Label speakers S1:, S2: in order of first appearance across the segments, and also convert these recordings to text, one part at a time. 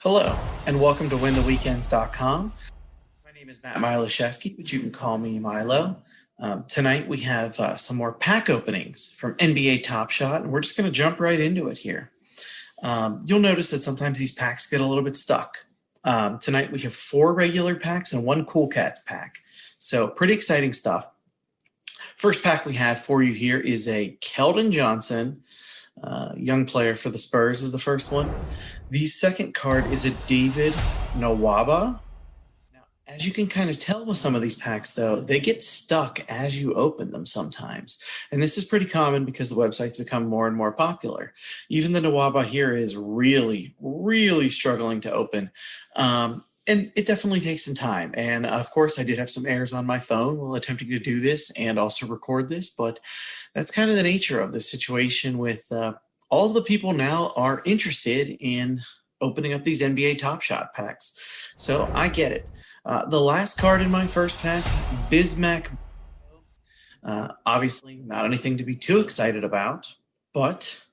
S1: Hello, and welcome to WinTheWeekends.com. My name is Matt Milashevsky, but you can call me Milo. Tonight we have some more pack openings from NBA Top Shot, and we're just going to jump right into it here. You'll notice that sometimes these packs get a little bit stuck. Tonight we have 4 regular packs and 1 Cool Cats pack. So pretty exciting stuff. First pack we have for you here is a Keldon Johnson, young player for the Spurs is the first one. The second card is a David Nwaba. Now, as you can kind of tell with some of these packs, though, they get stuck as you open them sometimes. And this is pretty common because the websites become more and more popular. Even the Nwaba here is really, really struggling to open. And it definitely takes some time. And of course, I did have some errors on my phone while attempting to do this and also record this, but that's kind of the nature of the situation with all of the people now are interested in opening up these NBA Top Shot packs. So I get it. The last card in my first pack, Bismack. Obviously not anything to be too excited about, but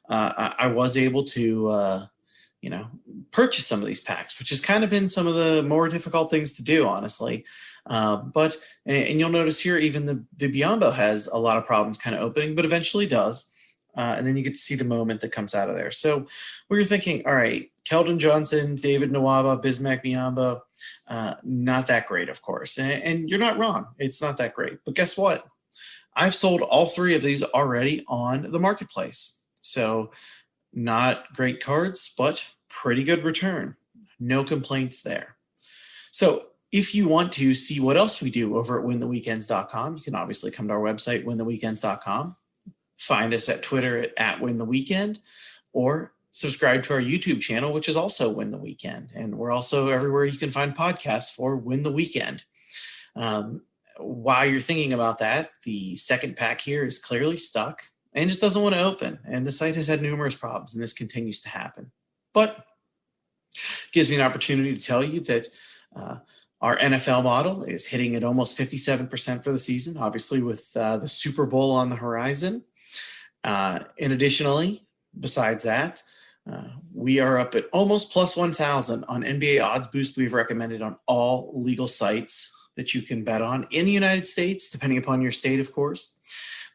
S1: I was able to purchase some of these packs, which has kind of been some of the more difficult things to do, honestly. But you'll notice here, even the Biyombo has a lot of problems kind of opening, but eventually does. And then you get to see the moment that comes out of there. So we were thinking, all right, Keldon Johnson, David Nwaba, Bismack Biyombo, not that great, of course. And you're not wrong. It's not that great. But guess what? I've sold all 3 of these already on the marketplace. So not great cards, but pretty good return. No complaints there. So if you want to see what else we do over at wintheweekends.com, you can obviously come to our website, wintheweekends.com. Find us at Twitter at WinTheWeekend, or subscribe to our YouTube channel, which is also Win the Weekend. And we're also everywhere you can find podcasts for Win the Weekend. While you're thinking about that, the second pack here is clearly stuck and just doesn't want to open. And the site has had numerous problems, and this continues to happen. But it gives me an opportunity to tell you that our NFL model is hitting at almost 57% for the season, obviously with the Super Bowl on the horizon. And additionally, besides that, we are up at almost plus 1,000 on NBA Odds Boost we've recommended on all legal sites that you can bet on in the United States, depending upon your state, of course.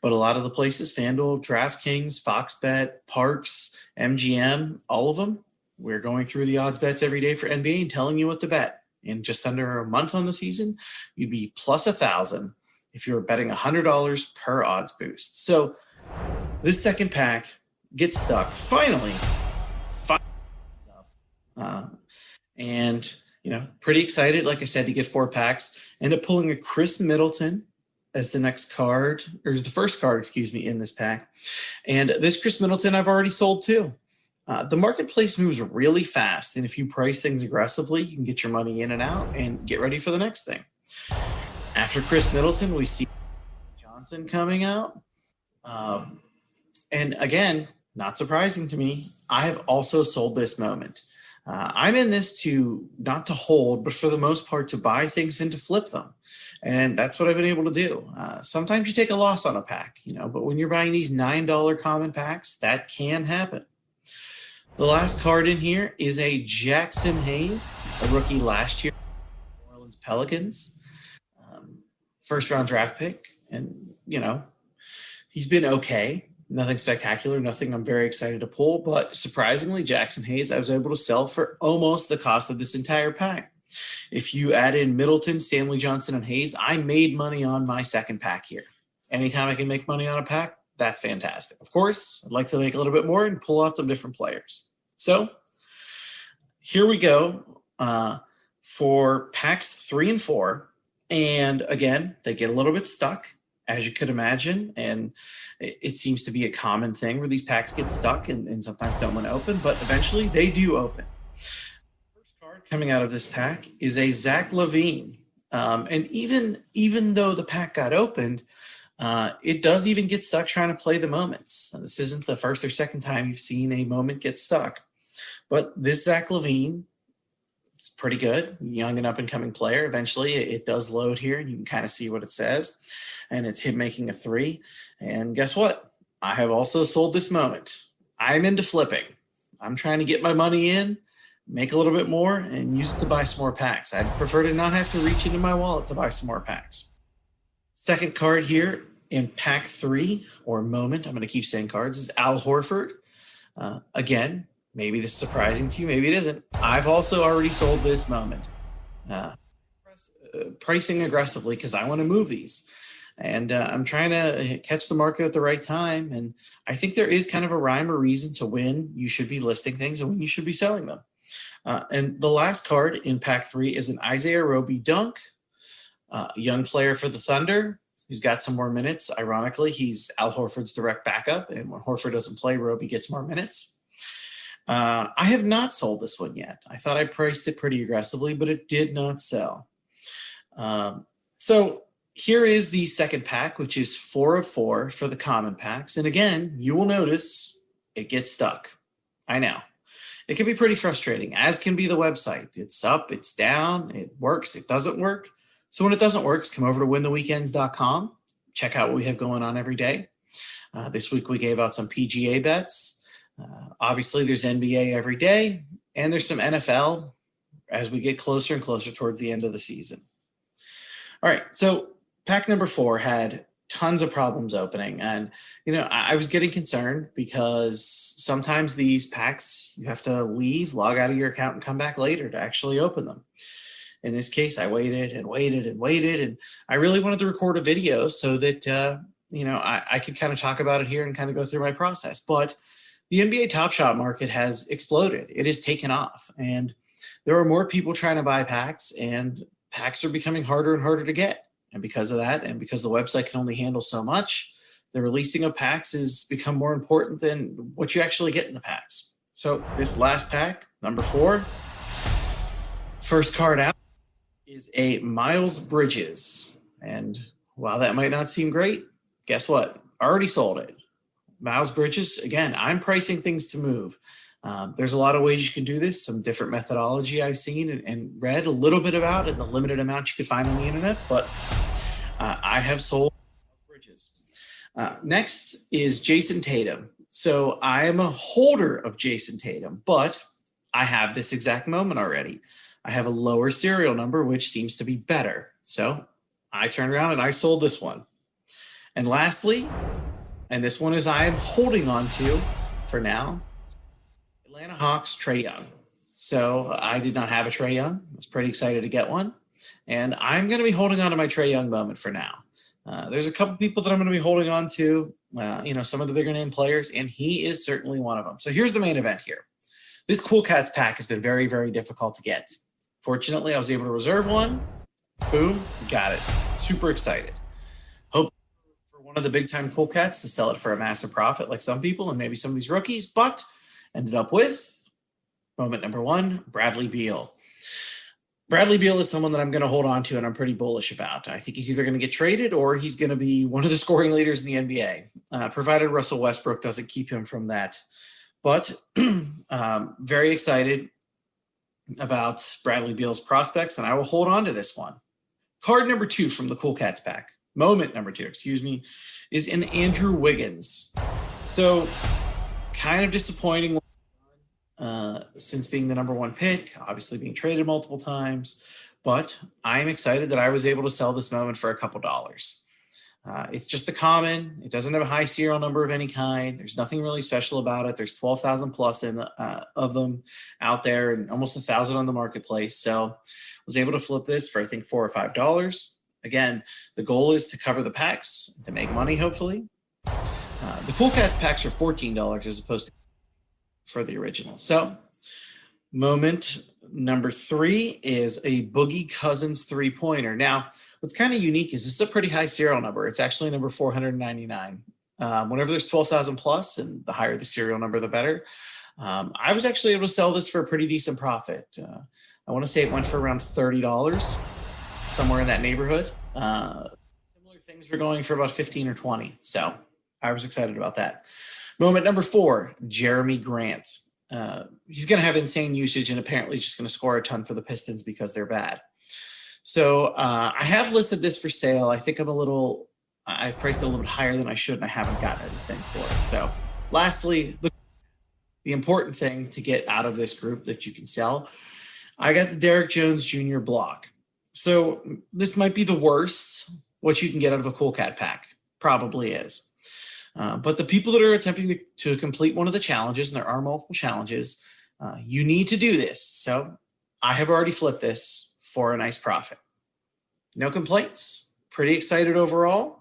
S1: But a lot of the places, FanDuel, DraftKings, FoxBet, Parks, MGM, all of them, we're going through the odds bets every day for NBA and telling you what to bet. In just under a month on the season, you'd be plus 1,000 if you were betting $100 per odds boost. So this second pack gets stuck finally. And pretty excited, like I said, to get 4 packs. End up pulling a Chris Middleton as the next card, or as the first card, in this pack. And this Chris Middleton I've already sold too. The marketplace moves really fast, and if you price things aggressively, you can get your money in and out and get ready for the next thing. After Chris Middleton, we see Johnson coming out. And again, not surprising to me, I have also sold this moment. I'm in this not to hold, but for the most part to buy things and to flip them. And that's what I've been able to do. Sometimes you take a loss on a pack, but when you're buying these $9 common packs, that can happen. The last card in here is a Jackson Hayes, a rookie last year, New Orleans Pelicans, first round draft pick. And, he's been okay. Nothing spectacular, nothing I'm very excited to pull, but surprisingly, Jackson Hayes, I was able to sell for almost the cost of this entire pack. If you add in Middleton, Stanley Johnson, and Hayes, I made money on my second pack here. Anytime I can make money on a pack, that's fantastic. Of course, I'd like to make a little bit more and pull out some different players. So here we go for packs 3 and 4. And again, they get a little bit stuck, as you could imagine. And it seems to be a common thing where these packs get stuck and sometimes don't want to open, but eventually they do open. First card coming out of this pack is a Zach LaVine. And even though the pack got opened, it does even get stuck trying to play the moments. This isn't the first or second time you've seen a moment get stuck. But this Zach LaVine is pretty good, young and up-and-coming player. Eventually, it does load here, and you can kind of see what it says. And it's him making a 3. And guess what? I have also sold this moment. I'm into flipping. I'm trying to get my money in, make a little bit more, and use it to buy some more packs. I'd prefer to not have to reach into my wallet to buy some more packs. Second card here in pack 3, or moment, I'm going to keep saying cards, is Al Horford. Again, maybe this is surprising to you, maybe it isn't. I've also already sold this moment. Pricing aggressively because I want to move these. And I'm trying to catch the market at the right time. And I think there is kind of a rhyme or reason to when you should be listing things and when you should be selling them. And the last card in pack 3 is an Isaiah Roby dunk, young player for the Thunder who's got some more minutes. Ironically, he's Al Horford's direct backup. And when Horford doesn't play, Roby gets more minutes. I have not sold this one yet. I thought I priced it pretty aggressively, but it did not sell. So here is the second pack, which is 4 of 4 for the common packs. And again, you will notice it gets stuck. I know. It can be pretty frustrating, as can be the website. It's up, it's down, it works, it doesn't work. So when it doesn't work, come over to wintheweekends.com. Check out what we have going on every day. This week we gave out some PGA bets. Obviously, there's NBA every day, and there's some NFL as we get closer and closer towards the end of the season. All right, so pack number 4 had tons of problems opening. And, I was getting concerned because sometimes these packs, you have to leave, log out of your account, and come back later to actually open them. In this case, I waited and waited and waited. And I really wanted to record a video so that, I could kind of talk about it here and kind of go through my process. But the NBA Top Shot market has exploded. It has taken off. And there are more people trying to buy packs, and packs are becoming harder and harder to get. And because of that, and because the website can only handle so much, the releasing of packs has become more important than what you actually get in the packs. So this last pack, number 4, first card out is a Miles Bridges. And while that might not seem great, guess what? I already sold it. Miles Bridges, again, I'm pricing things to move. There's a lot of ways you can do this, some different methodology I've seen and read a little bit about in the limited amount you could find on the internet, but I have sold Bridges. Next is Jason Tatum. So I am a holder of Jason Tatum, but I have this exact moment already. I have a lower serial number, which seems to be better. So I turned around and I sold this one. And lastly, and this one is I am holding on to for now, Atlanta Hawks Trae Young. So I did not have a Trae Young. I was pretty excited to get one. And I'm going to be holding on to my Trae Young moment for now. There's a couple people that I'm going to be holding on to, some of the bigger name players, and he is certainly one of them. So here's the main event here. This Cool Cats pack has been very, very difficult to get. Fortunately, I was able to reserve one. Boom, got it. Super excited. Hope for one of the big-time Cool Cats to sell it for a massive profit like some people and maybe some of these rookies, but ended up with moment number 1, Bradley Beal. Bradley Beal is someone that I'm going to hold on to and I'm pretty bullish about. I think he's either going to get traded or he's going to be one of the scoring leaders in the NBA, provided Russell Westbrook doesn't keep him from that. But very excited about Bradley Beal's prospects, and I will hold on to this one. Card number 2 from the Cool Cats pack, moment number 2, is in Andrew Wiggins. So kind of disappointing since being the number 1 pick, obviously being traded multiple times, but I'm excited that I was able to sell this moment for a couple dollars. It's just a common. It doesn't have a high serial number of any kind. There's nothing really special about it. There's 12,000 plus of them out there and almost 1,000 on the marketplace. So I was able to flip this for, I think, $4 or $5. Again, the goal is to cover the packs, to make money, hopefully. The Cool Cats packs are $14 as opposed to for the original. So moment number 3 is a Boogie Cousins 3-pointer. Now, what's kind of unique is this is a pretty high serial number. It's actually number 499. Whenever there's 12,000 plus, and the higher the serial number, the better. I was actually able to sell this for a pretty decent profit. I want to say it went for around $30, somewhere in that neighborhood. Similar things were going for about 15 or 20. So I was excited about that. Moment number 4, Jeremy Grant. He's going to have insane usage and apparently just going to score a ton for the Pistons because they're bad. So I have listed this for sale. I think I've priced it a little bit higher than I should, and I haven't gotten anything for it. So lastly, the important thing to get out of this group that you can sell. I got the Derek Jones Jr. block. So this might be the worst what you can get out of a Cool Cat pack. Probably is. But the people that are attempting to complete one of the challenges, and there are multiple challenges, you need to do this. So I have already flipped this for a nice profit. No complaints. Pretty excited overall.